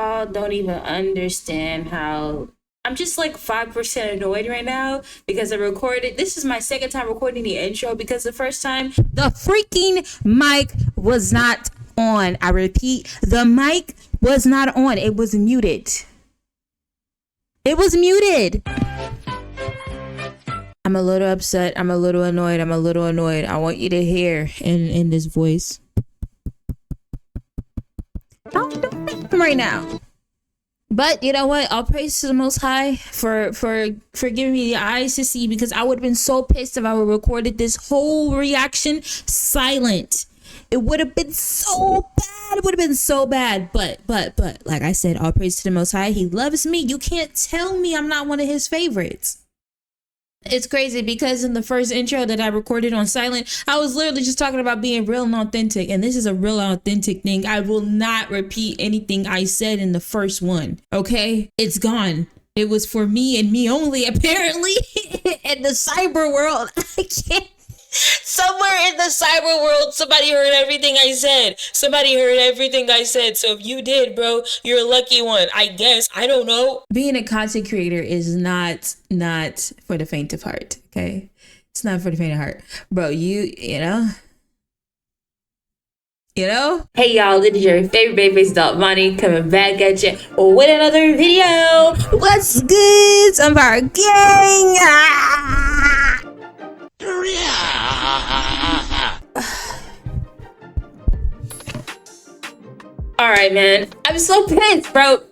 y'all don't even understand how I'm just like 5% annoyed right now because I recorded. This is my second time recording the intro because the first time the freaking mic was not on. I repeat, the mic was not on. It was muted. It was muted. I'm a little upset. I'm a little annoyed. I want you to hear in this voice. Don't right now. But you know what? All praise to the Most High for giving me the eyes to see, because I would have been so pissed if I would have recorded this whole reaction silent. It would have been so bad. It would have been so bad. But like I said, all praise to the Most High. He loves me. You can't tell me I'm not one of his favorites. It's crazy because in the first intro that I recorded on silent, I was literally just talking about being real and authentic. And this is a real authentic thing. I will not repeat anything I said in the first one. Okay? It's gone. It was for me and me only, apparently. In the cyber world, I can't. Somewhere in the cyber world, somebody heard everything I said. So if you did, bro, you're a lucky one, I guess. I don't know. Being a content creator is not for the faint of heart, okay? It's not for the faint of heart. Bro, you know? Hey y'all, this is your favorite babyface dog Money coming back at you with another video. What's good, Sunfire Gang? All right, man. I'm so pissed, bro.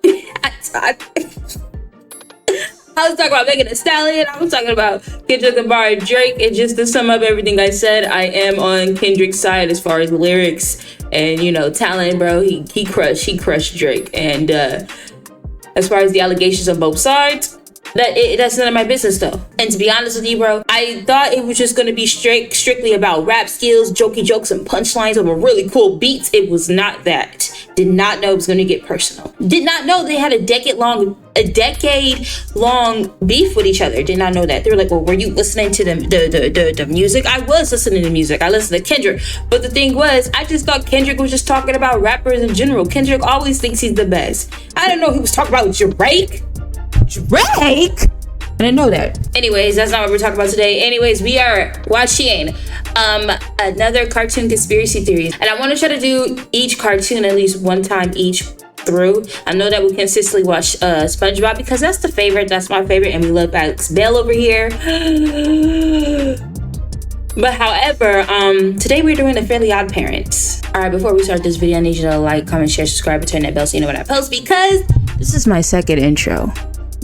I was talking about Megan Thee Stallion. I was talking about Kendrick Lamar and Drake. And just to sum up everything I said, I am on Kendrick's side as far as lyrics and, talent, bro. He crushed Drake. And as far as the allegations on both sides, that's none of my business though. And to be honest with you, bro, I thought it was just going to be strictly about rap skills, jokey jokes, and punchlines over really cool beats. It was not that. Did not know it was going to get personal. Did not know they had a decade long beef with each other. Did not know that. They were like, well, were you listening to the music? I was listening to music. I listened to Kendrick. But the thing was, I just thought Kendrick was just talking about rappers in general. Kendrick always thinks he's the best. I didn't know he was talking about Drake. I didn't know that. Anyways, that's not what we're talking about today. Anyways, we are watching another cartoon conspiracy theory. And I want to try to do each cartoon at least one time each through. I know that we consistently watch SpongeBob because that's the favorite. That's my favorite. And we love Alex Bell over here. But however, today we're doing the Fairly Oddparents. All right, before we start this video, I need you to like, comment, share, subscribe, and turn that bell so you know when I post, because this is my second intro.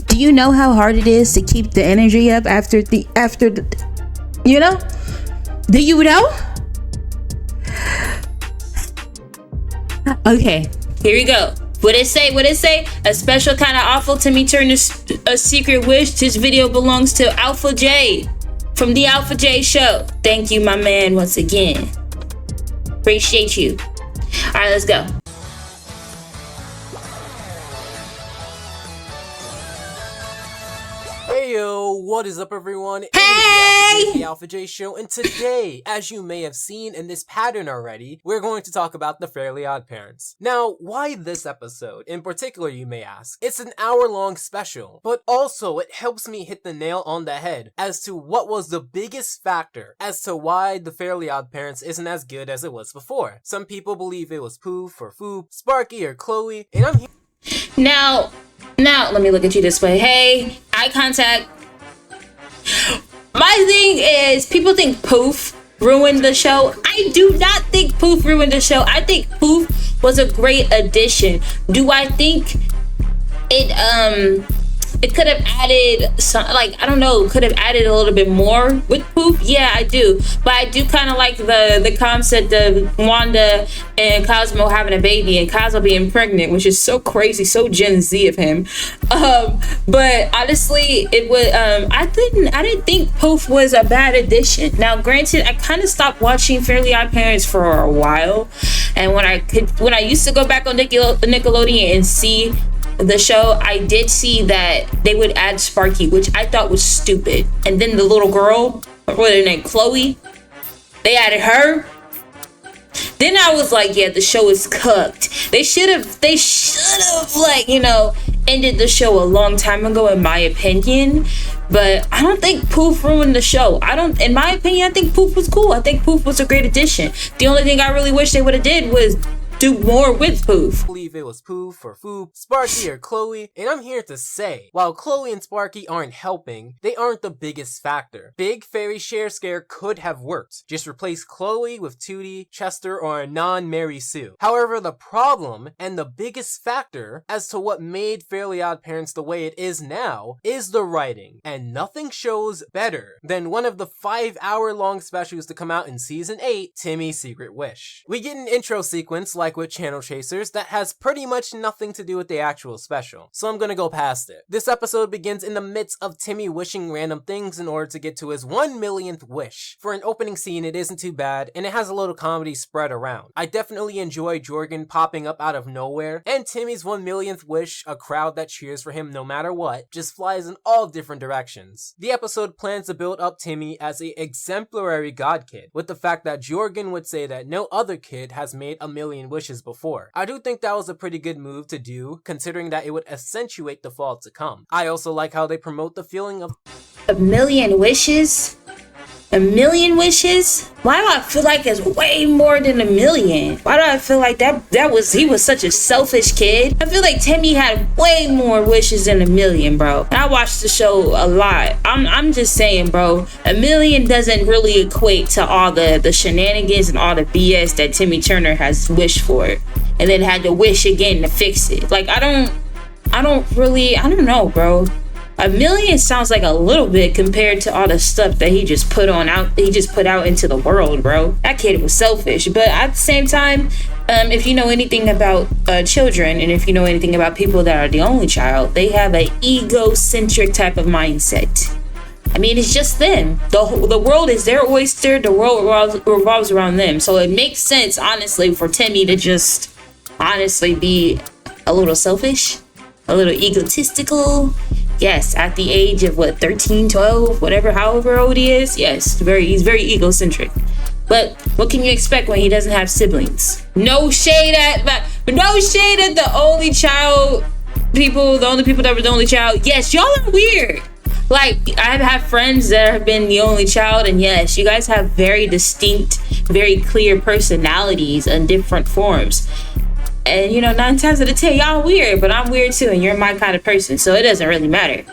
Do you know how hard it is to keep the energy up after the do you know? Okay, here we go. What it say? A special kind of awful Timmy turned a secret wish. This video belongs to Alpha J from the Alpha J Show. Thank you, my man, once again. Appreciate you. All right, let's go. Heyo, what is up everyone? Hey! It is the Alpha J Show, and today, as you may have seen in this pattern already, we're going to talk about the Fairly Oddparents. Now, why this episode? In particular, you may ask. It's an hour-long special, but also it helps me hit the nail on the head as to what was the biggest factor as to why the Fairly Oddparents isn't as good as it was before. Some people believe it was Poof or Foop, Sparky or Chloe, and I'm here. Now, let me look at you this way. Hey, eye contact. My thing is, people think Poof ruined the show. I do not think Poof ruined the show. I think Poof was a great addition. Do I think it could have added some, I don't know, could have added a little bit more with Poof? Yeah, I do. But I do kind of like the concept of Wanda and Cosmo having a baby and Cosmo being pregnant, which is so crazy, so Gen Z of him. But honestly, it was I didn't think Poof was a bad addition. Now, granted, I kind of stopped watching Fairly Oddparents for a while, and when I used to go back on Nickelodeon and see the show, I did see that they would add Sparky, which I thought was stupid. And then the little girl, what her name, Chloe, they added her. Then I was like, yeah, the show is cooked. They should have like, you know, ended the show a long time ago, in my opinion. But I don't think Poof ruined the show. In my opinion, I think Poof was cool. I think Poof was a great addition. The only thing I really wish they would have did was do more with Poof. I believe it was Poof or Foop, Sparky or Chloe, and I'm here to say, while Chloe and Sparky aren't helping, they aren't the biggest factor. Big Fairy Share Scare could have worked. Just replace Chloe with Tootie, Chester, or a non-Mary Sue. However, the problem, and the biggest factor, as to what made Fairly OddParents the way it is now, is the writing. And nothing shows better than one of the 5-hour-long specials to come out in Season 8, Timmy's Secret Wish. We get an intro sequence like with Channel Chasers that has pretty much nothing to do with the actual special, so I'm gonna go past it. This episode begins in the midst of Timmy wishing random things in order to get to his 1 millionth wish. For an opening scene, it isn't too bad, and it has a little comedy spread around. I definitely enjoy Jorgen popping up out of nowhere, and Timmy's 1 millionth wish, a crowd that cheers for him no matter what, just flies in all different directions. The episode plans to build up Timmy as a exemplary god kid, with the fact that Jorgen would say that no other kid has made a million wishes before. I do think that was a pretty good move to do, considering that it would accentuate the fall to come. I also like how they promote the feeling of a million wishes? A million wishes? Why do I feel like it's way more than a million? Why do I feel like he was such a selfish kid? I feel like Timmy had way more wishes than a million, bro. And I watched the show a lot. I'm just saying, bro, a million doesn't really equate to all the shenanigans and all the BS that Timmy Turner has wished for and then had to wish again to fix it. Like, I don't know, bro. A million sounds like a little bit compared to all the stuff that he just put out into the world, bro. That kid was selfish. But at the same time, if you know anything about children, and if you know anything about people that are the only child, they have an egocentric type of mindset. I mean, it's just them. The world is their oyster. The world revolves around them. So it makes sense, honestly, for Timmy to just honestly be a little selfish, a little egotistical. Yes, at the age of 13, 12, whatever, however old he is. Yes, he's very egocentric. But what can you expect when he doesn't have siblings? No shade at the only child people, the only people that were the only child. Yes, y'all are weird. Like, I have friends that have been the only child, and yes, you guys have very distinct, very clear personalities in different forms. And, 9 times out of 10, y'all weird, but I'm weird too, and you're my kind of person, so it doesn't really matter.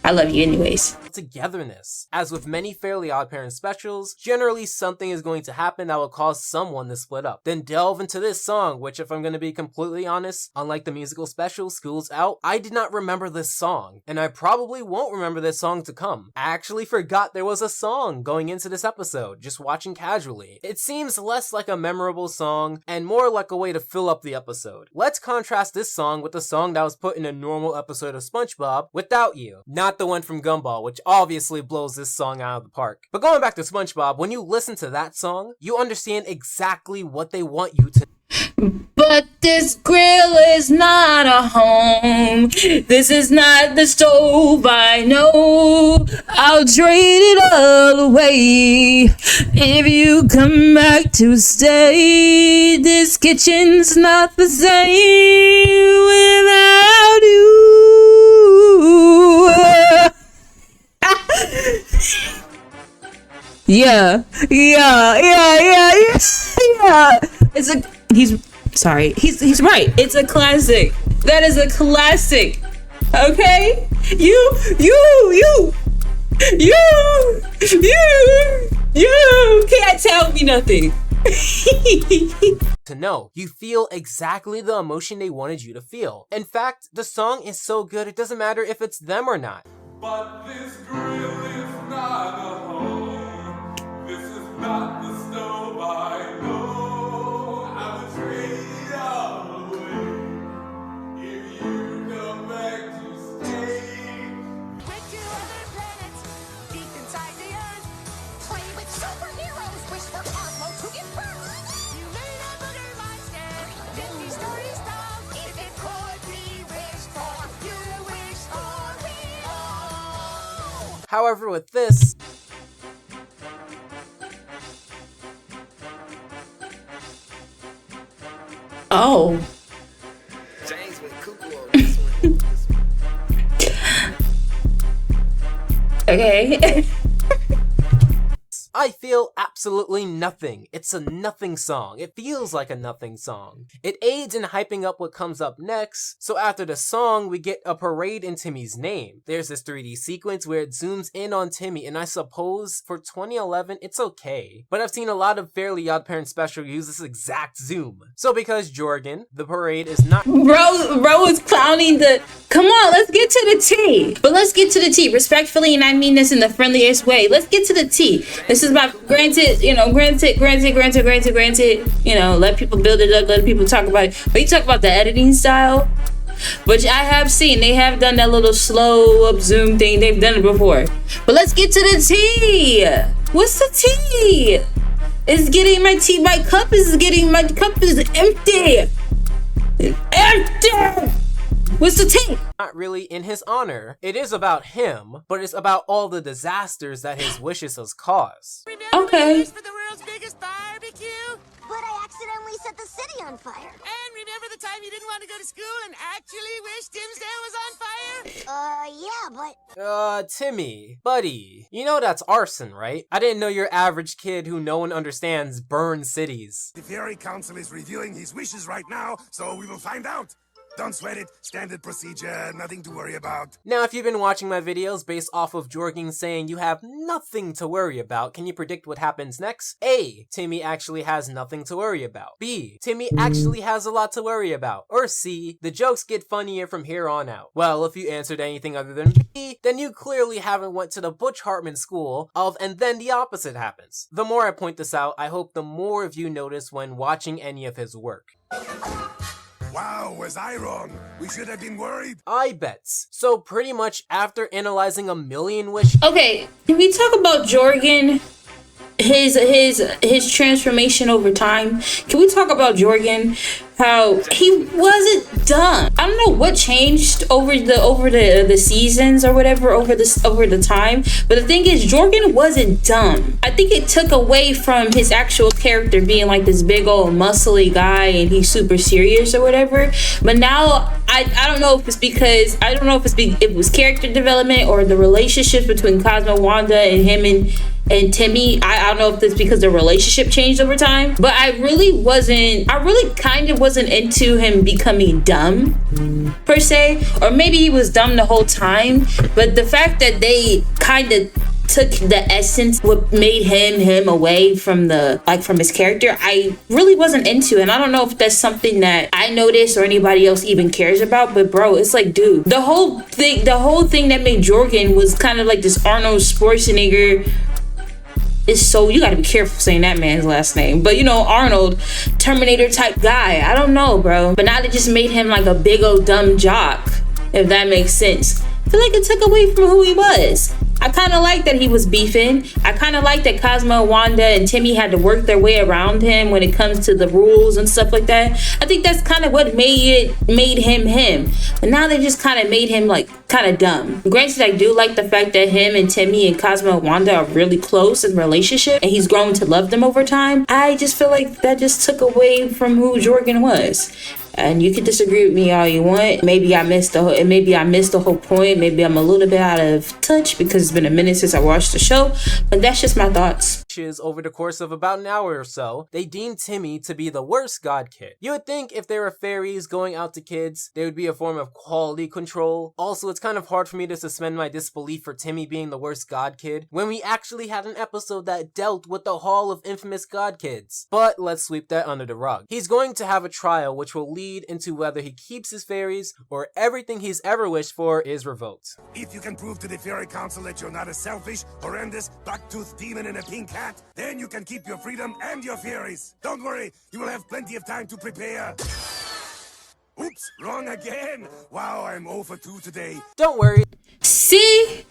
I love you anyways. Togetherness. As with many Fairly OddParents specials, generally something is going to happen that will cause someone to split up. Then delve into this song, which, if I'm going to be completely honest, unlike the musical special, School's Out, I did not remember this song, and I probably won't remember this song to come. I actually forgot there was a song going into this episode, just watching casually. It seems less like a memorable song, and more like a way to fill up the episode. Let's contrast this song with the song that was put in a normal episode of SpongeBob, Without You. Not the one from Gumball, which obviously blows this song out of the park. But going back to SpongeBob, when you listen to that song, you understand exactly what they want you to. But this grill is not a home. This is not the stove I know. I'll trade it all away if you come back to stay. This kitchen's not the same without you. Yeah. He's right. It's a classic. That is a classic. Okay? You can't tell me nothing. To know. You feel exactly the emotion they wanted you to feel. In fact, the song is so good it doesn't matter if it's them or not. But this grill is not a home. This is not the stove I know. I would trade it all away if you come back to stay. Went to other planets, deep inside the earth. Play with superheroes, wish for cosmos to give birth. You made a booger monster, Disney story style. If it could be wished for, you wish for it all. However, with this, Oh. James went cuckoo on this one. Okay. I feel absolutely nothing. It's a nothing song. It feels like a nothing song. It aids in hyping up what comes up next, so after the song, we get a parade in Timmy's name. There's this 3D sequence where it zooms in on Timmy, and I suppose for 2011, it's okay. But I've seen a lot of Fairly OddParents special use this exact zoom. So because Jorgen, the parade is not- Bro is clowning the. Come on, let's get to the T. But let's get to the T respectfully, and I mean this in the friendliest way. Let's get to the T. This is about granted, you know, granted. You know, let people build it up, let people talk about it. But you talk about the editing style, which I have seen. They have done that little slow up zoom thing. They've done it before. But let's get to the T. What's the T? It's getting my tea. My cup is empty. It's empty. What's the T? not really in his honor. It is about him, but it's about all the disasters that his wishes has caused. Okay. For the world's biggest barbecue? But I accidentally set the city on fire. And remember the time you didn't want to go to school and actually wished Dimsdale was on fire? Yeah, but... Timmy, buddy, you know that's arson, right? I didn't know your average kid who no one understands burns cities. The Fairy Council is reviewing his wishes right now, so we will find out. Don't sweat it. Standard procedure. Nothing to worry about. Now, if you've been watching my videos based off of Jorgen saying you have nothing to worry about, can you predict what happens next? A. Timmy actually has nothing to worry about. B. Timmy actually has a lot to worry about. Or C. The jokes get funnier from here on out. Well, if you answered anything other than B, then you clearly haven't went to the Butch Hartman school of and then the opposite happens. The more I point this out, I hope the more of you notice when watching any of his work. Wow, was I wrong? We should have been worried. I bets. So pretty much after analyzing a million wishes. Okay, can we talk about Jorgen? His transformation over time. Can we talk about Jorgen? How he wasn't dumb. I don't know what changed over the seasons or whatever over the time. But the thing is, Jorgen wasn't dumb. I think it took away from his actual character being like this big old muscly guy and he's super serious or whatever. But now I don't know if it's because it was character development or the relationships between Cosmo, Wanda, and him and Timmy. I don't know if it's because the relationship changed over time, but I really kind of wasn't into him becoming dumb per se, or maybe he was dumb the whole time, but the fact that they kind of took the essence what made him away from his character, I really wasn't into. And I don't know if that's something that I noticed or anybody else even cares about, but bro, it's like, dude, the whole thing that made Jorgen was kind of like this Arnold Schwarzenegger. You gotta be careful saying that man's last name, but you know, Arnold, Terminator type guy. I don't know, bro, but now they just made him like a big old dumb jock, if that makes sense. I feel like it took away from who he was. I kind of like that he was beefing. I kind of like that Cosmo, Wanda, and Timmy had to work their way around him when it comes to the rules and stuff like that. I think that's kind of what made him. But now they just kind of made him like kind of dumb. Granted, I do like the fact that him and Timmy and Cosmo and Wanda are really close in relationship and he's grown to love them over time. I just feel like that just took away from who Jorgen was. And you can disagree with me all you want. Maybe I missed the whole point. Maybe I'm a little bit out of touch because it's been a minute since I watched the show. But that's just my thoughts. Over the course of about an hour or so, they deemed Timmy to be the worst god kid. You would think if there were fairies going out to kids, there would be a form of quality control. Also, it's kind of hard for me to suspend my disbelief for Timmy being the worst god kid when we actually had an episode that dealt with the Hall of Infamous God Kids. But let's sweep that under the rug. He's going to have a trial which will lead into whether he keeps his fairies or everything he's ever wished for is revoked. If you can prove to the Fairy Council that you're not a selfish, horrendous, buck-toothed demon in a pink hat, then you can keep your freedom and your fairies. Don't worry, you will have plenty of time to prepare. Oops, wrong again. Wow, I'm 0 for 2 today. Don't worry. See?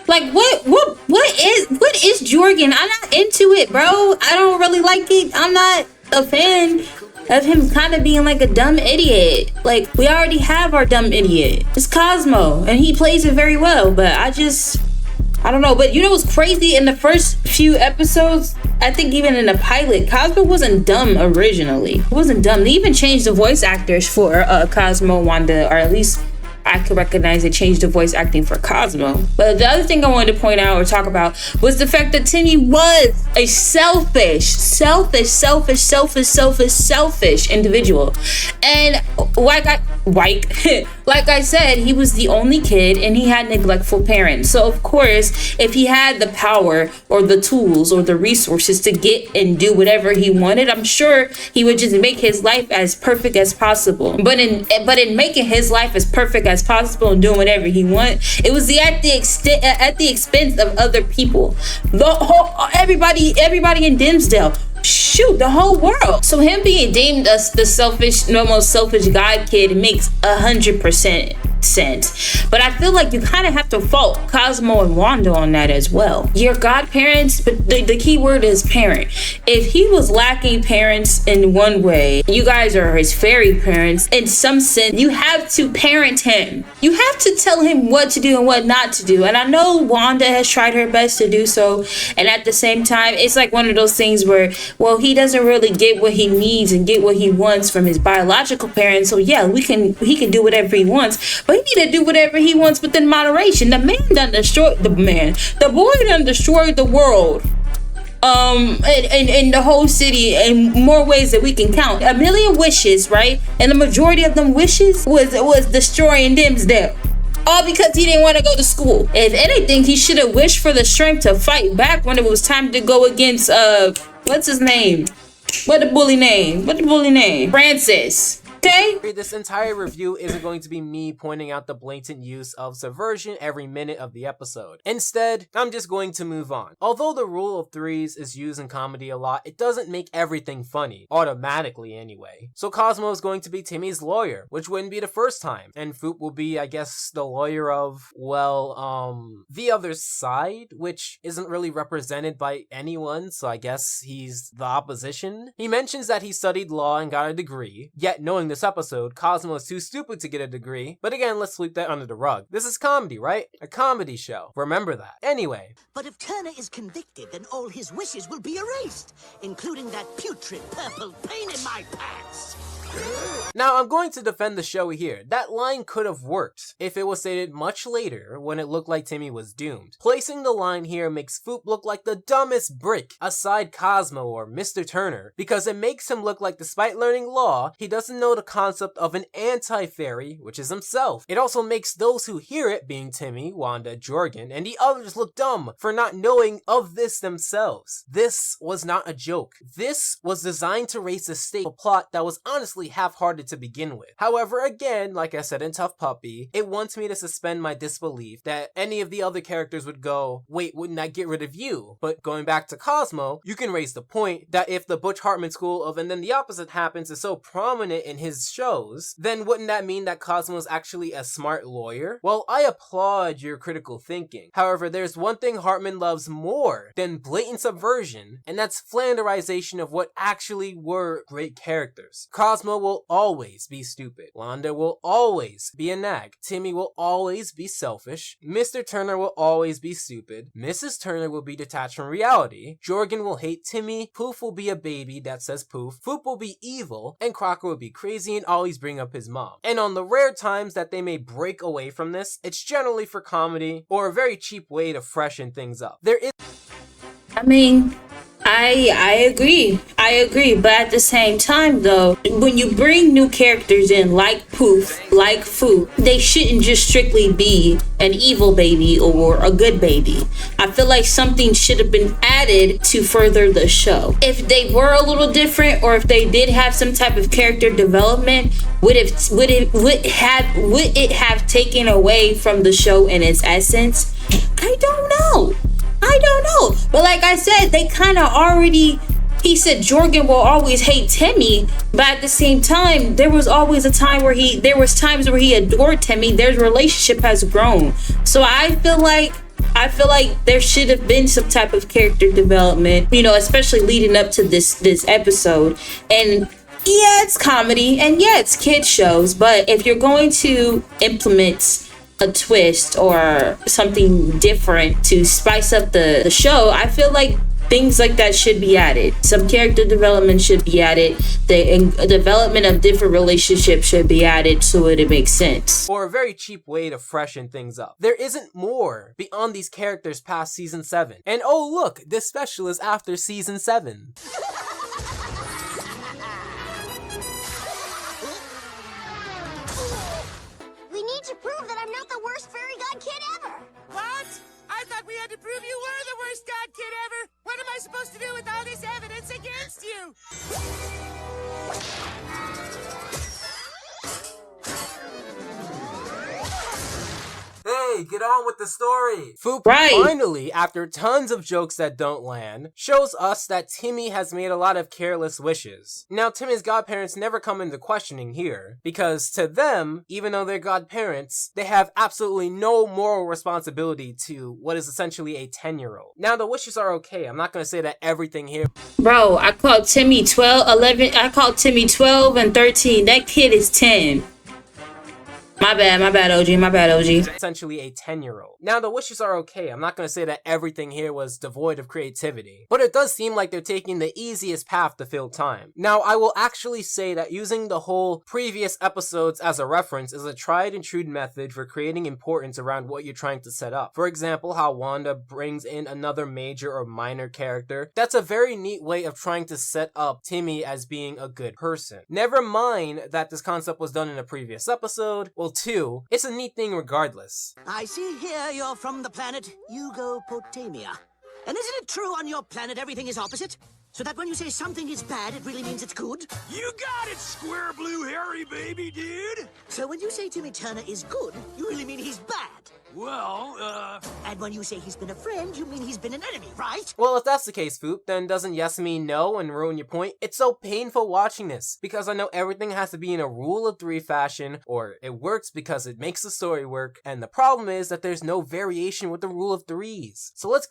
Like what is Jorgen? I'm not into it, bro. I don't really like it. I'm not a fan of him kind of being like a dumb idiot. Like, we already have our dumb idiot. It's Cosmo, and he plays it very well, but I don't know. But you know what's crazy? In the first few episodes, I think even in the pilot, Cosmo wasn't dumb originally. He wasn't dumb. They even changed the voice actors for Cosmo, Wanda, or at least I could recognize they changed the voice acting for Cosmo. But the other thing I wanted to point out or talk about was the fact that Timmy was a selfish individual. And like I said, he was the only kid and he had neglectful parents. So of course, if he had the power or the tools or the resources to get and do whatever he wanted, I'm sure he would just make his life as perfect as possible. But in making his life as perfect as possible and doing whatever he wants, it was at the expense of other people. Everybody in Dimsdale. Shoot, the whole world. So him being deemed as the most selfish god kid makes 100% sense. But I feel like you kind of have to fault Cosmo and Wanda on that as well. Your godparents, but the key word is parent. If he was lacking parents in one way, you guys are his fairy parents. In some sense, you have to parent him. You have to tell him what to do and what not to do. And I know Wanda has tried her best to do so. And at the same time, it's like one of those things where, well, he doesn't really get what he needs and get what he wants from his biological parents. So yeah, he can do whatever he wants. But he need to do whatever he wants within moderation. The boy done destroyed the world. In the whole city in more ways that we can count. 1 million wishes, right? And the majority of them wishes was destroying Dimsdale. All because he didn't want to go to school. If anything, he should have wished for the strength to fight back when it was time to go against what's his name? What the bully name? Francis. Okay. This entire review isn't going to be me pointing out the blatant use of subversion every minute of the episode. Instead, I'm just going to move on. Although the rule of threes is used in comedy a lot, it doesn't make everything funny, automatically anyway. So Cosmo is going to be Timmy's lawyer, which wouldn't be the first time. And Foop will be, I guess, the lawyer of, well, the other side, which isn't really represented by anyone, so I guess he's the opposition. He mentions that he studied law and got a degree, yet knowing this episode, Cosmo is too stupid to get a degree. But again, let's sweep that under the rug. This is comedy, right? A comedy show. Remember that. Anyway. But if Turner is convicted, then all his wishes will be erased, including that putrid purple pain in my pants. Now, I'm going to defend the show here. That line could have worked if it was stated much later when it looked like Timmy was doomed. Placing the line here makes Foop look like the dumbest brick aside Cosmo or Mr. Turner, because it makes him look like despite learning law, he doesn't know the concept of an anti-fairy, which is himself. It also makes those who hear it, being Timmy, Wanda, Jorgen, and the others look dumb for not knowing of this themselves. This was not a joke. This was designed to raise the stake of a plot that was honestly half-hearted to begin with. However, again, like I said in Tough Puppy, it wants me to suspend my disbelief that any of the other characters would go, wait, wouldn't that get rid of you? But going back to Cosmo, you can raise the point that if the Butch Hartman school of and then the opposite happens is so prominent in his shows, then wouldn't that mean that Cosmo is actually a smart lawyer? Well, I applaud your critical thinking. However, there's one thing Hartman loves more than blatant subversion, and that's flanderization of what actually were great characters. Cosmo will always be stupid. Wanda will always be a nag. Timmy will always be selfish. Mr. Turner will always be stupid. Mrs. Turner will be detached from reality. Jorgen will hate Timmy. Poof will be a baby that says poof. Foop will be evil. And Crocker will be crazy and always bring up his mom. And on the rare times that they may break away from this, it's generally for comedy or a very cheap way to freshen things up. I mean, I agree, but at the same time though, when you bring new characters in like Poof, like Foop, they shouldn't just strictly be an evil baby or a good baby. I feel like something should have been added to further the show. If they were a little different, or if they did have some type of character development, would it have taken away from the show in its essence? I don't know. But like I said, they kind of already, he said Jorgen will always hate Timmy, but at the same time, there was times where he adored Timmy. Their relationship has grown. So I feel like there should have been some type of character development, especially leading up to this episode. And yeah, it's comedy and yeah, it's kid shows, but if you're going to implement a twist or something different to spice up the show, I feel like things like that should be added. Some character development should be added. The development of different relationships should be added so it makes sense. Or a very cheap way to freshen things up. There isn't more beyond these characters past season 7. And oh look, this special is after season 7. We need to prove that I'm not the worst fairy god kid ever. What? I thought we had to prove you were the worst god kid ever. What am I supposed to do with all this evidence against you? Hey, get on with the story! Foop Right. finally, after tons of jokes that don't land, shows us that Timmy has made a lot of careless wishes. Now, Timmy's godparents never come into questioning here, because to them, even though they're godparents, they have absolutely no moral responsibility to what is essentially a 10-year-old. Now, the wishes are okay. I'm not gonna say that everything here Bro, I called Timmy 12, 11. I called Timmy 12 and 13. That kid is 10. My bad, OG, my bad, OG. is essentially a 10-year-old. Now, the wishes are okay. I'm not gonna say that everything here was devoid of creativity, but it does seem like they're taking the easiest path to fill time. Now, I will actually say that using the whole previous episodes as a reference is a tried and true method for creating importance around what you're trying to set up. For example, how Wanda brings in another major or minor character. That's a very neat way of trying to set up Timmy as being a good person. Never mind that this concept was done in a previous episode. Well, 2, it's a neat thing regardless. I see here you're from the planet Yugopotamia. And isn't it true on your planet everything is opposite? So that when you say something is bad, it really means it's good? You got it, square blue hairy baby dude! So when you say Timmy Turner is good, you really mean he's bad? Well, And when you say he's been a friend, you mean he's been an enemy, right? Well, if that's the case, Foop, then doesn't yes mean no and ruin your point? It's so painful watching this, because I know everything has to be in a rule of 3 fashion, or it works because it makes the story work, and the problem is that there's no variation with the rule of 3s. So let's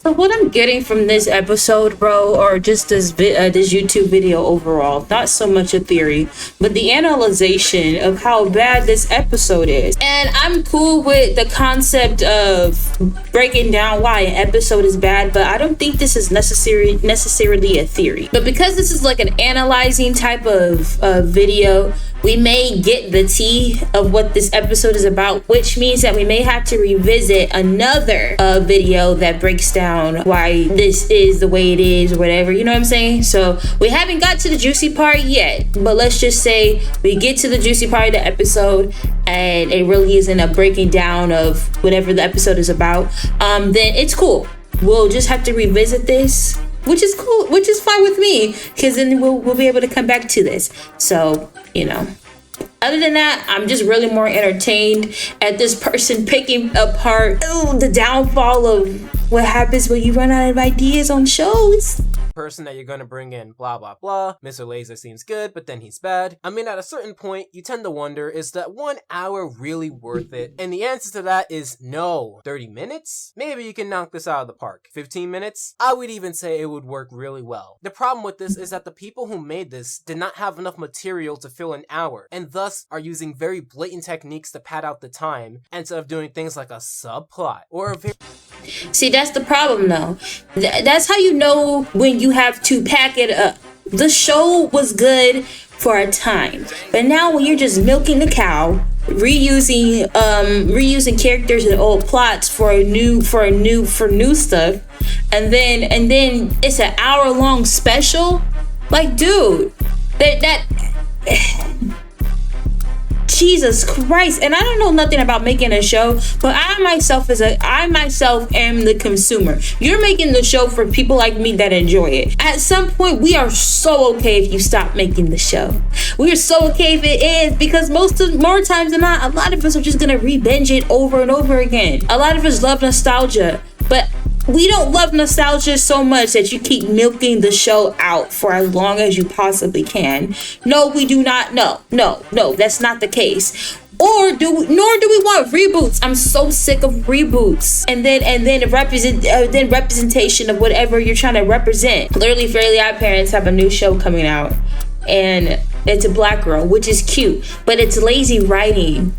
So what I'm getting from this episode, bro, or just this YouTube video overall, not so much a theory, but the analyzation of how bad this episode is. And I'm cool with the concept of breaking down why an episode is bad, but I don't think this is necessarily a theory. But because this is like an analyzing type of video, we may get the tea of what this episode is about, which means that we may have to revisit another video that breaks down why this is the way it is or whatever, you know what I'm saying? So we haven't got to the juicy part yet, but let's just say we get to the juicy part of the episode and it really isn't a breaking down of whatever the episode is about, then it's cool. We'll just have to revisit this, which is cool, which is fine with me, because then we'll be able to come back to this. So, you know, other than that, I'm just really more entertained at this person picking apart the downfall of what happens when you run out of ideas on shows. person that you're gonna bring in, blah blah blah. Mr. Laser seems good, but then he's bad. I mean, at a certain point, you tend to wonder, is that 1 hour really worth it? And the answer to that is no. 30 minutes? Maybe you can knock this out of the park. 15 minutes? I would even say it would work really well. The problem with this is that the people who made this did not have enough material to fill an hour, and thus are using very blatant techniques to pad out the time, instead of doing things like a subplot, or a very... See, that's the problem though. That's how you know when you have to pack it up. The show was good for a time, but now when you're just milking the cow, reusing characters and old plots for new stuff, and then it's an hour-long special, like, dude, that Jesus Christ. And I don't know nothing about making a show, but I myself am the consumer. You're making the show for people like me that enjoy it. At some point, we are so okay if you stop making the show. We are so okay if it is, because more times than not, a lot of us are just gonna re-binge it over and over again. A lot of us love nostalgia, but we don't love nostalgia so much that you keep milking the show out for as long as you possibly can. No, we do not. No, that's not the case. Nor do we want reboots. I'm so sick of reboots. And then representation of whatever you're trying to represent. Literally, Fairly Oddparents have a new show coming out, and it's a black girl, which is cute, but it's lazy writing.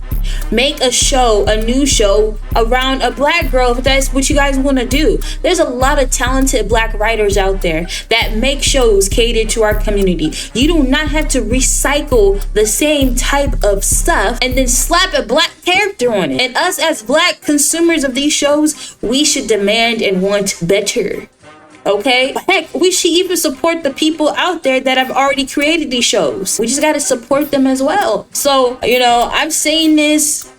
make a show, a new show around a black girl if that's what you guys want to do. There's a lot of talented black writers out there that make shows catered to our community. You do not have to recycle the same type of stuff and then slap a black character on it. And us as black consumers of these shows, we should demand and want better. Okay? Heck, we should even support the people out there that have already created these shows. We just gotta support them as well. So, I'm saying this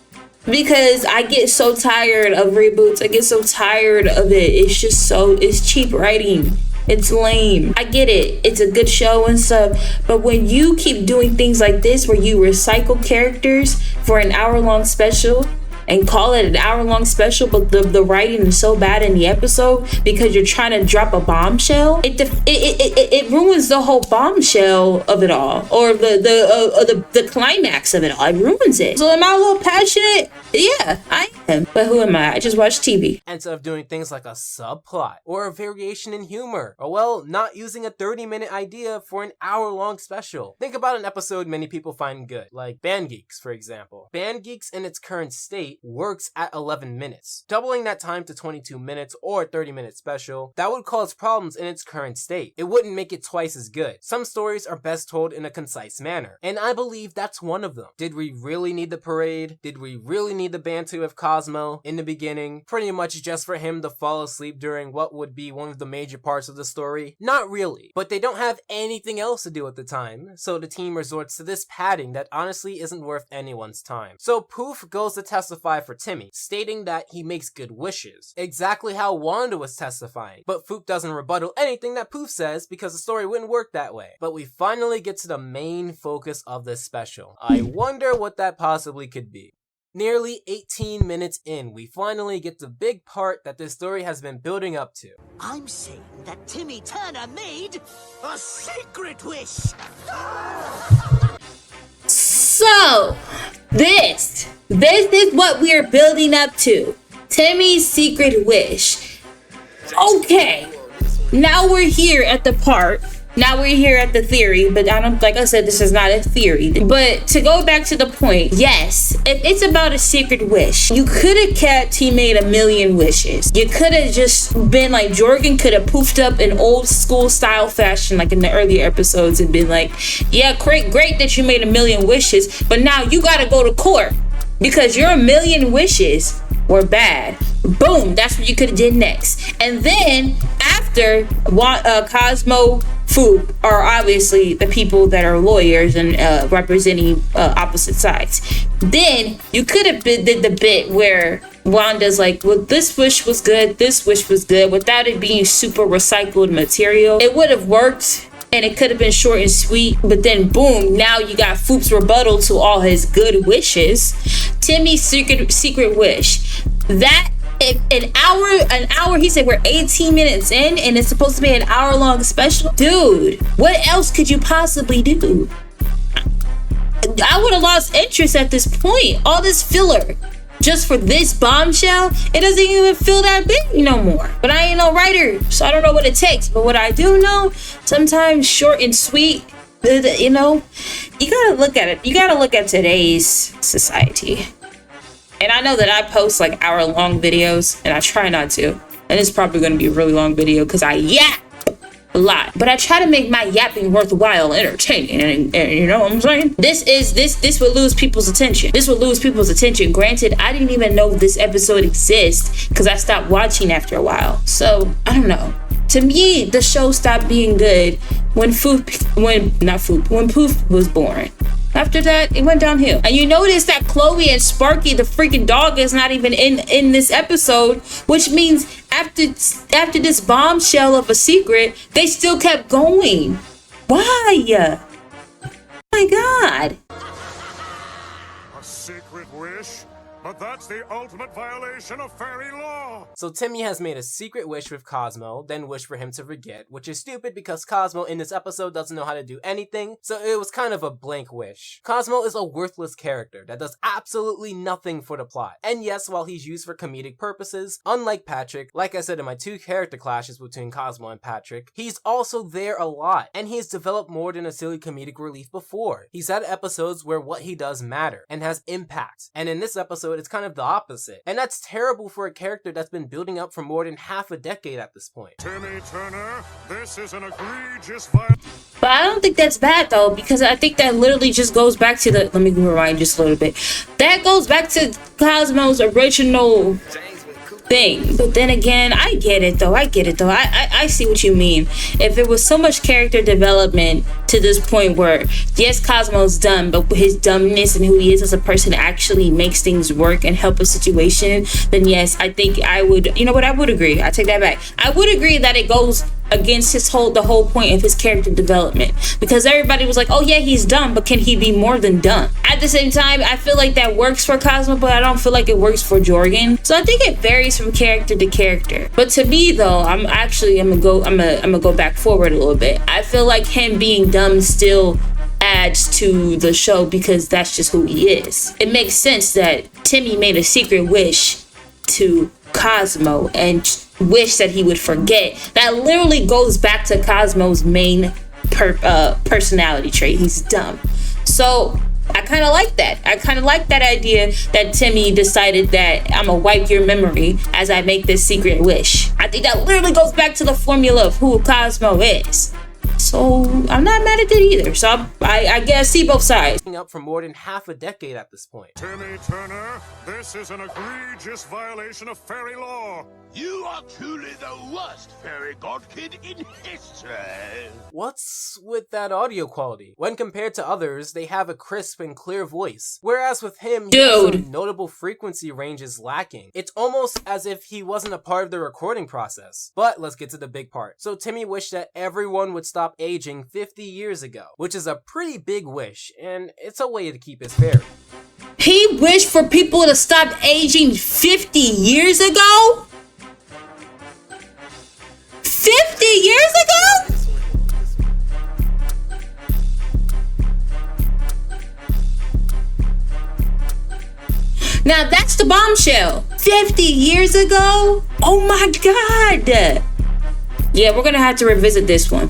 because I get so tired of reboots. I get so tired of it. It's cheap writing. It's lame. I get it. It's a good show and stuff. But when you keep doing things like this where you recycle characters for an hour-long special and call it an hour-long special, but the writing is so bad in the episode because you're trying to drop a bombshell, it ruins the whole bombshell of it all, or the climax of it all. It ruins it. So am I a little passionate? Yeah, I am. But who am I? I just watch TV. Instead of doing things like a subplot or a variation in humor, or well, not using a 30-minute idea for an hour-long special. Think about an episode many people find good, like Band Geeks, for example. Band Geeks in its current state works at 11 minutes. Doubling that time to 22 minutes or a 30-minute special, that would cause problems in its current state. It wouldn't make it twice as good. Some stories are best told in a concise manner, and I believe that's one of them. Did we really need the parade? Did we really need the banter with Cosmo in the beginning, pretty much just for him to fall asleep during what would be one of the major parts of the story? Not really, but they don't have anything else to do at the time, so the team resorts to this padding that honestly isn't worth anyone's time. So Poof goes to testify for Timmy, stating that he makes good wishes, exactly how Wanda was testifying, but Foop doesn't rebuttal anything that Poof says because the story wouldn't work that way. But we finally get to the main focus of this special. I wonder what that possibly could be. Nearly 18 minutes in, we finally get the big part that this story has been building up to. I'm saying that Timmy Turner made a secret wish. So, this is what we're building up to. Timmy's secret wish. Okay, now we're here at the part. Now we're here at the theory, but like I said, this is not a theory. But to go back to the point, yes, if it's about a secret wish, you could have kept he made a million wishes. You could have just been like, Jorgen could have poofed up in old school style fashion, like in the earlier episodes, and been like, yeah, great that you made a million wishes, but now you gotta go to court because your million wishes were bad. Boom, that's what you could have did next. And then after Cosmo, Foop are obviously the people that are lawyers and representing opposite sides. Then you could have did the bit where Wanda's like, well, this wish was good, without it being super recycled material. It would have worked and it could have been short and sweet, but then boom, now you got Foop's rebuttal to all his good wishes. Timmy's secret wish. That if an hour, he said we're 18 minutes in and it's supposed to be an hour-long special. Dude, what else could you possibly do? I would have lost interest at this point. All this filler just for this bombshell, it doesn't even feel that big no more. But I ain't no writer, so I don't know what it takes. But what I do know, sometimes short and sweet, you gotta look at it. You gotta look at today's society. And I know that I post like hour-long videos, and I try not to. And it's probably going to be a really long video because I yap a lot. But I try to make my yapping worthwhile, entertaining, and you know what I'm saying? This would lose people's attention. This would lose people's attention. Granted, I didn't even know this episode exists because I stopped watching after a while. So I don't know. To me, the show stopped being good when Poof was born. After that, it went downhill. And you notice that Chloe and Sparky, the freaking dog, is not even in this episode, which means after this bombshell of a secret, they still kept going. Why? Oh my God. A secret wish? But that's the ultimate violation of fairy law. So Timmy has made a secret wish with Cosmo, then wished for him to forget, which is stupid because Cosmo in this episode doesn't know how to do anything, so it was kind of a blank wish. Cosmo is a worthless character that does absolutely nothing for the plot. And yes, while he's used for comedic purposes, unlike Patrick, like I said in my 2 character clashes between Cosmo and Patrick, he's also there a lot, and he has developed more than a silly comedic relief before. He's had episodes where what he does matter and has impact, and in this episode it's kind of the opposite. And that's terrible for a character that's been building up for more than half a decade at this point. Timmy Turner, this is an egregious violation. But I don't think that's bad though, because I think that literally just goes back to the, let me rewind just a little bit. That goes back to Cosmo's original thing. But then again, I get it though. I see what you mean. If it was so much character development to this point where, yes, Cosmo's dumb, but his dumbness and who he is as a person actually makes things work and help a situation, then yes, I think I would, you know what, I would agree. I take that back. I would agree that it goes against the whole point of his character development, because everybody was like, oh yeah, he's dumb, but can he be more than dumb? At the same time, I feel like that works for Cosmo, but I don't feel like it works for Jorgen. So I think it varies from character to character. But to me though, I'm gonna go back forward a little bit. I feel like him being dumb still adds to the show because that's just who he is. It makes sense that Timmy made a secret wish to Cosmo and wish that he would forget. That literally goes back to Cosmo's main personality trait. He's dumb. So I kind of like that. I kind of like that idea that Timmy decided that I'm gonna wipe your memory as I make this secret wish. I think that literally goes back to the formula of who Cosmo is. So I'm not mad at it either. So I guess see both sides. Up for more than half a decade at this point. Timmy Turner, this is an egregious violation of fairy law. You are truly the worst fairy god kid in history. What's with that audio quality? When compared to others, they have a crisp and clear voice. Whereas with him, he has some notable frequency ranges lacking. It's almost as if he wasn't a part of the recording process. But let's get to the big part. So Timmy wished that everyone would stop aging 50 years ago, which is a pretty big wish, and it's a way to keep his fairy. He wished for people to stop aging 50 years ago? 50 years ago? Now that's the bombshell. 50 years ago? Oh my god. Yeah, we're gonna have to revisit this one.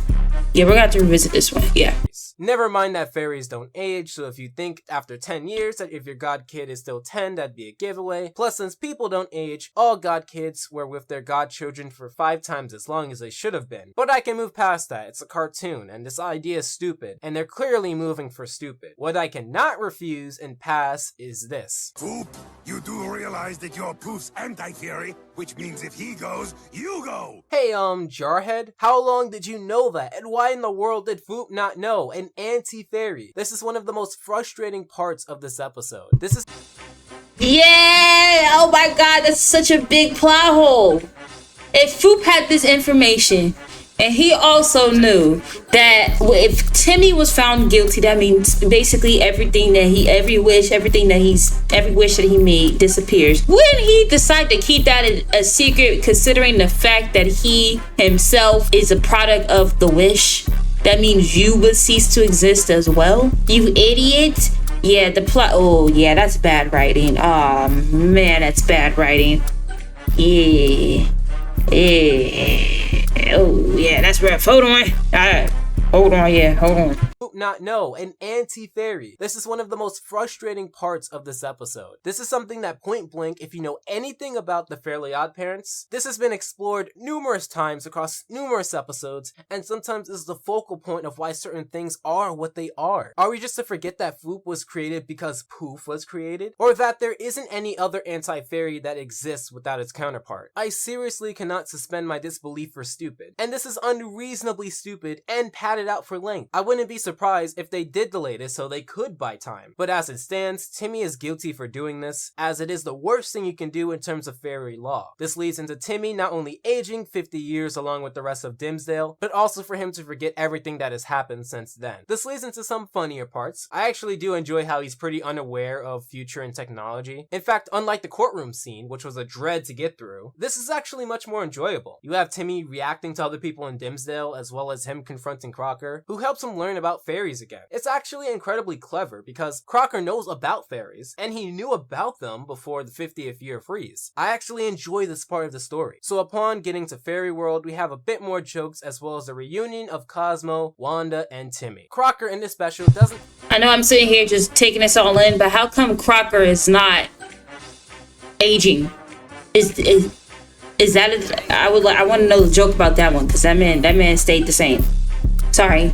Yeah. Never mind that fairies don't age, so if you think after 10 years that if your god kid is still 10, that'd be a giveaway. Plus, since people don't age, all god kids were with their godchildren for 5 times as long as they should have been. But I can move past that. It's a cartoon, and this idea is stupid, and they're clearly moving for stupid. What I cannot refuse and pass is this. Poop, you do realize that you're Poof's anti-fairy, which means if he goes, you go. Hey, Jarhead, how long did you know that? And why in the world did Foop not know? An anti-fairy. This is one of the most frustrating parts of this episode. Yeah! Oh my god, that's such a big plot hole. If Foop had this information, and he also knew that if Timmy was found guilty, that means basically every wish that he made disappears. Wouldn't he decide to keep that a secret, considering the fact that he himself is a product of the wish? That means you would cease to exist as well? You idiot. Yeah, the plot. Oh, yeah, that's bad writing. Oh, man, that's bad writing. Yeah. Oh, yeah, that's rough. Hold on. Alright. Hold on. Not know, an anti-fairy. This is one of the most frustrating parts of this episode. This is something that point blank, if you know anything about the Fairly Oddparents, this has been explored numerous times across numerous episodes, and sometimes is the focal point of why certain things are what they are. Are we just to forget that Foop was created because Poof was created? Or that there isn't any other anti-fairy that exists without its counterpart? I seriously cannot suspend my disbelief for stupid, and this is unreasonably stupid and padded out for length. I wouldn't be surprised surprise if they did delay this so they could buy time. But as it stands, Timmy is guilty for doing this, as it is the worst thing you can do in terms of fairy law. This leads into Timmy not only aging 50 years along with the rest of Dimsdale, but also for him to forget everything that has happened since then. This leads into some funnier parts. I actually do enjoy how he's pretty unaware of future and technology. In fact, unlike the courtroom scene, which was a dread to get through, this is actually much more enjoyable. You have Timmy reacting to other people in Dimsdale, as well as him confronting Crocker, who helps him learn about fairies again. It's actually incredibly clever because Crocker knows about fairies, and he knew about them before the 50th year freeze. I actually enjoy this part of the story. So upon getting to Fairy World, we have a bit more jokes as well as a reunion of Cosmo, Wanda, and Timmy. Crocker in this special doesn't... I know I'm sitting here just taking this all in, but how come Crocker is not aging? Is that I want to know the joke about that one, because that man stayed the same. Sorry.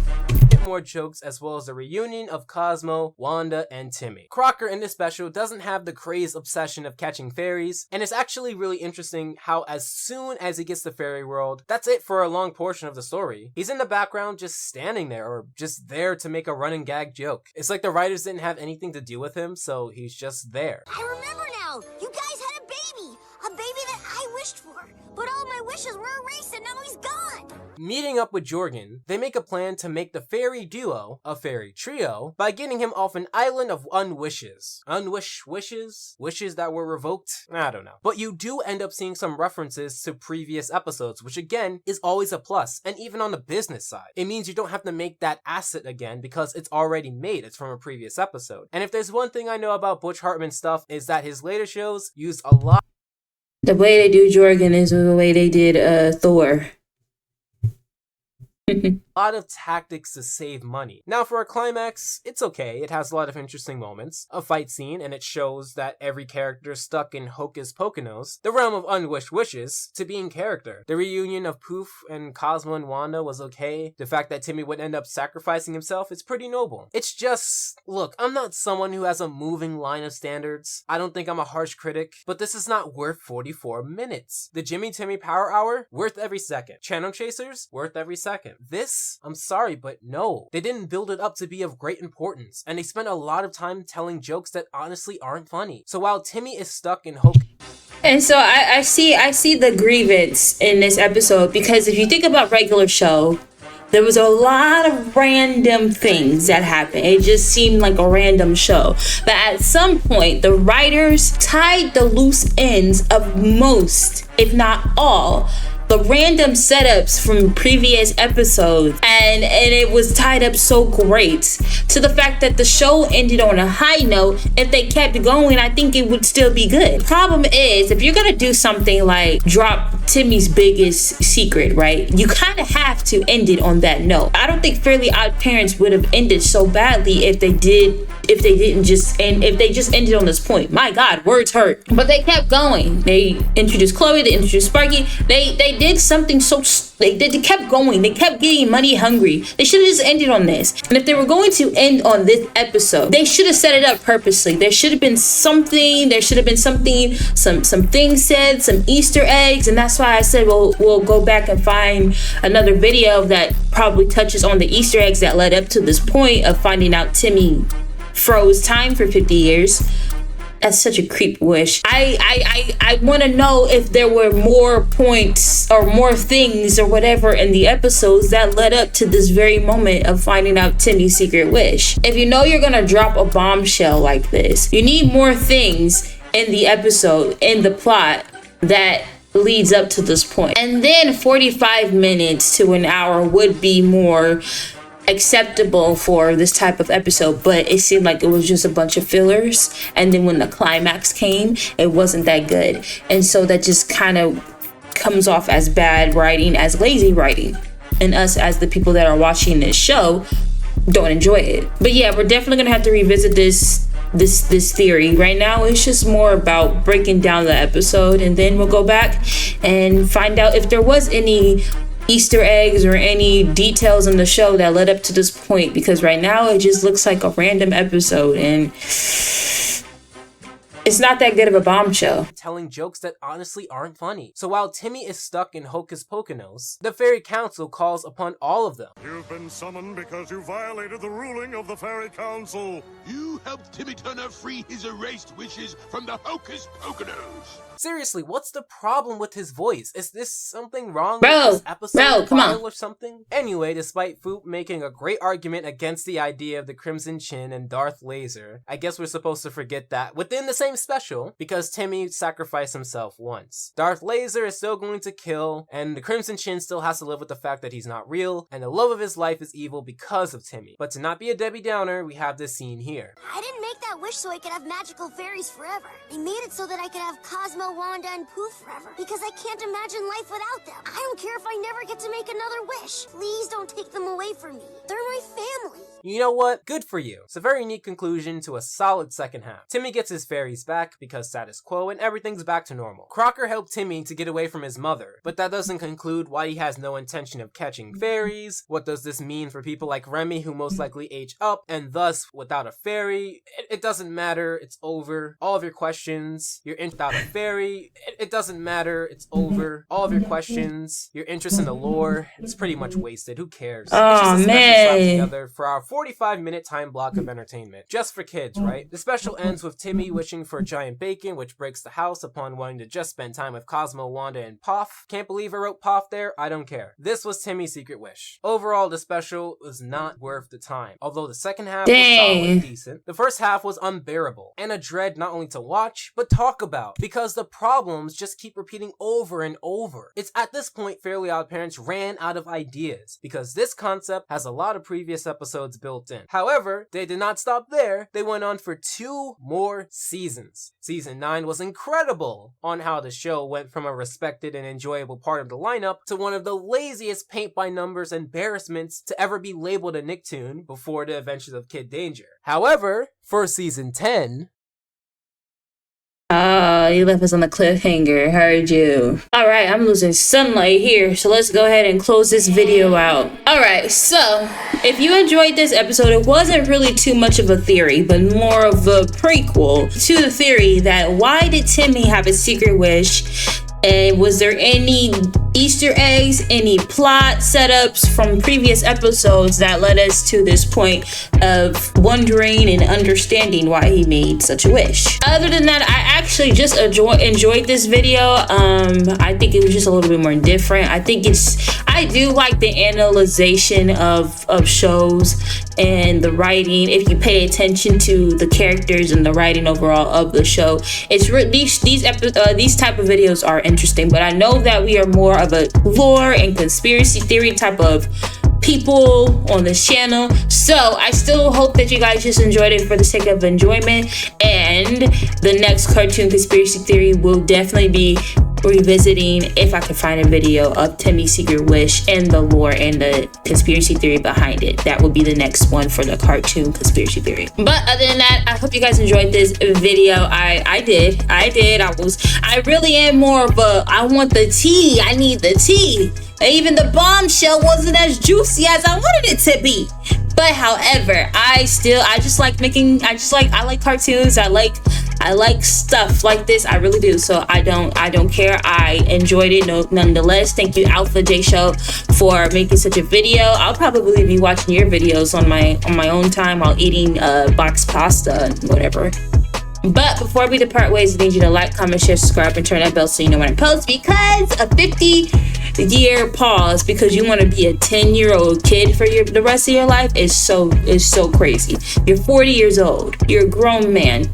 More jokes as well as a reunion of Cosmo, Wanda, and Timmy. Crocker in this special doesn't have the crazed obsession of catching fairies, and it's actually really interesting how as soon as he gets to Fairy World, that's it for a long portion of the story. He's in the background just standing there, or just there to make a running gag joke. It's like the writers didn't have anything to do with him, so he's just there. I remember now. You guys had a baby that I wished for. But all my wishes were erased and now he's gone. Meeting up with Jorgen, they make a plan to make the fairy duo a fairy trio by getting him off an island of unwishes. Wishes that were revoked? I don't know. But you do end up seeing some references to previous episodes, which again is always a plus, and even on the business side. It means you don't have to make that asset again because it's already made. It's from a previous episode. And if there's one thing I know about Butch Hartman's stuff is that his later shows used a lot. The way they do Jorgen is the way they did Thor. A lot of tactics to save money. Now for a climax, it's okay. It has a lot of interesting moments. A fight scene, and it shows that every character is stuck in Hocus Pocus, the realm of unwished wishes, to be in character. The reunion of Poof and Cosmo and Wanda was okay. The fact that Timmy would end up sacrificing himself is pretty noble. It's just, look, I'm not someone who has a moving line of standards. I don't think I'm a harsh critic, but this is not worth 44 minutes. The Jimmy Timmy Power Hour, worth every second. Channel Chasers, worth every second. This, I'm sorry, but no. They didn't build it up to be of great importance, and they spent a lot of time telling jokes that honestly aren't funny. So while Timmy is stuck in Hocus... And so I see the grievance in this episode, because if you think about regular show, there was a lot of random things that happened. It just seemed like a random show. But at some point, the writers tied the loose ends of most, if not all, the random setups from previous episodes, and it was tied up so great to the fact that the show ended on a high note. If they kept going, I think it would still be good. Problem is, if you're gonna do something like drop Timmy's biggest secret, right, you kind of have to end it on that note. I don't think Fairly Odd Parents would have ended so badly if they just ended on this point. My God, words hurt. But they kept going. They introduced Chloe, they introduced Sparky. They did something so they kept going. They kept getting money hungry. They should have just ended on this. And if they were going to end on this episode, they should have set it up purposely. There should have been something. There should have been something. Some things said. Some Easter eggs. And that's why I said we'll go back and find another video that probably touches on the Easter eggs that led up to this point of finding out Timmy froze time for 50 years. That's such a creep wish. I want to know if there were more points or more things or whatever in the episodes that led up to this very moment of finding out Timmy's secret wish. If you know you're gonna drop a bombshell like this, you need more things in the episode, in the plot, that leads up to this point. And then 45 minutes to an hour would be more acceptable for this type of episode, but it seemed like it was just a bunch of fillers, and then when the climax came, it wasn't that good, and so that just kind of comes off as bad writing, as lazy writing, and us as the people that are watching this show don't enjoy it. But yeah, we're definitely gonna have to revisit this theory. Right now it's just more about breaking down the episode, and then we'll go back and find out if there was any Easter eggs or any details in the show that led up to this point, because right now it just looks like a random episode, and It's not that good of a bombshell. telling jokes that honestly aren't funny. So while Timmy is stuck in Hocus Pocus, the Fairy Council calls upon all of them. You've been summoned because you violated the ruling of the Fairy Council. You helped Timmy Turner free his erased wishes from the Hocus Pocus. Seriously, what's the problem with his voice? Is this something wrong Bro, with this episode come on. file or something? Anyway, despite Foop making a great argument against the idea of the Crimson Chin and Darth Laser, I guess we're supposed to forget that within the same special, because Timmy sacrificed himself once. Darth Laser is still going to kill, and the Crimson Chin still has to live with the fact that he's not real, and the love of his life is evil because of Timmy. But to not be a Debbie Downer, we have this scene here. I didn't make that wish so I could have magical fairies forever. I made it so that I could have Cosmo, Wanda, and Pooh forever. Because I can't imagine life without them. I don't care if I never get to make another wish. Please don't take them away from me. They're my family. You know what? Good for you. It's a very neat conclusion to a solid second half. Timmy gets his fairies back because status quo and everything's back to normal. Crocker helped Timmy to get away from his mother, but that doesn't conclude why he has no intention of catching fairies. What does this mean for people like Remy who most likely age up and thus without a fairy? It doesn't matter. It's over. All of your questions. You're without a fairy. It doesn't matter. It's over. All of your questions. Your interest in the lore. It's pretty much wasted. Who cares? Oh, it's just a special man. slap together for our 45-minute time block of entertainment. Just for kids, right? The special ends with Timmy wishing for giant bacon, which breaks the house upon wanting to just spend time with Cosmo, Wanda, and Puff. Can't believe I wrote Puff there. I don't care. This was Timmy's secret wish. Overall, the special was not worth the time. Although the second half was solid and decent, the first half was unbearable and a dread not only to watch, but talk about, because the problems just keep repeating over and over. It's at this point Fairly Oddparents ran out of ideas, because this concept has a lot of previous episodes built in. However, they did not stop there. They went on for 2 more seasons. Season 9 was incredible on how the show went from a respected and enjoyable part of the lineup to one of the laziest paint-by-numbers embarrassments to ever be labeled a Nicktoon before the Adventures of Kid Danger. However, for season 10, You left us on the cliffhanger. Heard you. Alright, I'm losing sunlight here, so let's go ahead and close this video out. Alright, so if you enjoyed this episode, it wasn't really too much of a theory, but more of a prequel to the theory that why did Timmy have a secret wish? And was there any Easter eggs, any plot setups from previous episodes that led us to this point of wondering and understanding why he made such a wish? Other than that, I actually just enjoyed this video. I think it was just a little bit more different. I do like the analyzation of shows and the writing. If you pay attention to the characters and the writing overall of the show, it's these type of videos are interesting. But I know that we are more of a lore and conspiracy theory type of people on this channel, so I still hope that you guys just enjoyed it for the sake of enjoyment. And the next cartoon conspiracy theory will definitely be revisiting, if I can find a video of Timmy's secret wish and the lore and the conspiracy theory behind it. That will be the next one for the cartoon conspiracy theory. But other than that, I hope you guys enjoyed this video. I did. I really am more of a, I want the tea. I need the tea. Even the bombshell wasn't as juicy as I wanted it to be. But however, I like cartoons. I like stuff like this. I really do. So I don't care. I enjoyed it nonetheless. Thank you, Alpha J Show, for making such a video. I'll probably be watching your videos on my own time while eating boxed pasta and whatever. But before we depart ways, I need you to like, comment, share, subscribe, and turn that bell so you know when I post, because a 50-year pause because you want to be a 10-year-old kid for the rest of your life is so crazy. You're 40 years old. You're a grown man.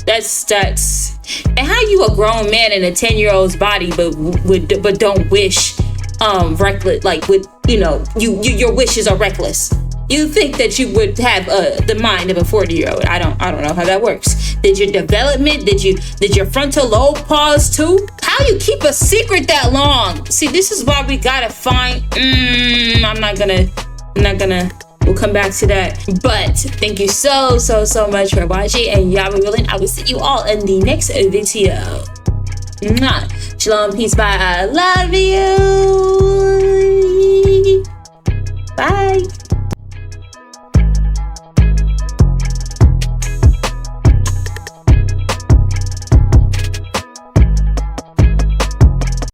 That's and how you a grown man in a 10-year-old's body but don't wish reckless, like, with, you know, your wishes are reckless. You think that you would have the mind of a 40-year-old. I don't know how that works. Did your development, did your frontal lobe pause too? How you keep a secret that long? See, this is why we gotta find, I'm not gonna, we'll come back to that. But thank you so much for watching, and y'all be willing. I will see you all in the next video. Mwah. Shalom, peace, bye. I love you. Bye.